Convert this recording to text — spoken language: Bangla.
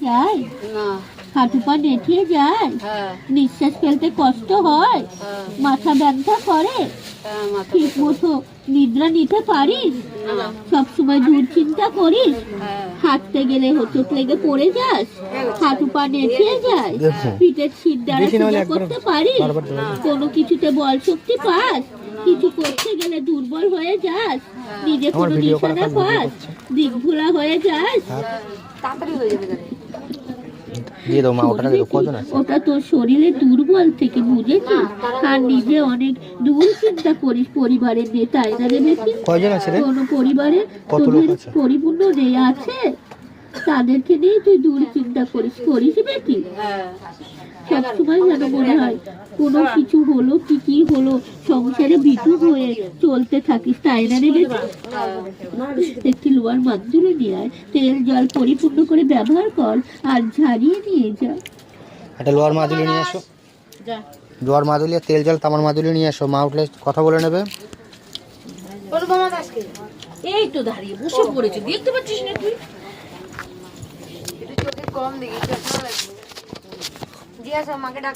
যায় না। হাঁটু পা নেঠিয়ে যায়, হ্যাঁ নিঃশ্বাস ফেলতে কষ্ট হয়, হ্যাঁ মাথা ব্যথা করে, হ্যাঁ, মাথা ঠিক ব্যথা করে। মতো নিদ্রা নিতে পারিস, না। সবসময় দুশ্চিন্তা করিস, হ্যাঁ হাঁটতে গেলে হোঁচট লেগে পড়ে যাস, হাঁটু পা নেঠিয়ে যায়, পিঠের শির দ্বারা সোজা করতে পারিস, কোনো কিছুতে বল শক্তি পাস, কিছু করতে গেলে দুর্বল হয়ে যাস, নিজে কোনো নিশানা পাস, দিক ভোলা হয়ে যাস। তাড়াতাড়ি হয়ে যাবে জানি। দিয়ে দাও মা, ওটা দিয়ে দাও। কজন আছে? ওটা তোর শরীরে দুর্বল থেকে বুঝেছিস, আর নিজে অনেক দুশ্চিন্তা করিস পরিবারের নিয়ে, তাই না রে বেশি? কয়জন আছে রে? কোনো পরিবারে কত লোক তোদের আছে? পরিপূর্ণ নেই আছে, তাদেরকে নিয়ে তুই দুশ্চিন্তা করিস বেশি। হ্যাঁ সবসময় যেন মনে হয় কোনো কিছু হলো কি হলো, সংসারে ভীতু হয়ে চলতে থাকিস, তাই না রে বেশি? একটি লোহার মাদুরে নিয়ে আয়, তেল জল পরিপূর্ণ করে ব্যবহার কর, আর ঝাড়িয়ে নিয়ে যা। একটা লোহার মাদুলি নিয়ে আসো, যা। লোহার মাদুলি আর তেল জল তামার মাদুলি নিয়ে আসো। মা উঠলে কথা বলে নেবে। বলো মামা আজকে এই তো দাঁড়িয়ে বসে পড়েছে, দেখতে পাচ্ছিস না তুই? একটু চোখে কম দেখি, চশমা লাগবে। জিয়া সব মাকে ডাকো।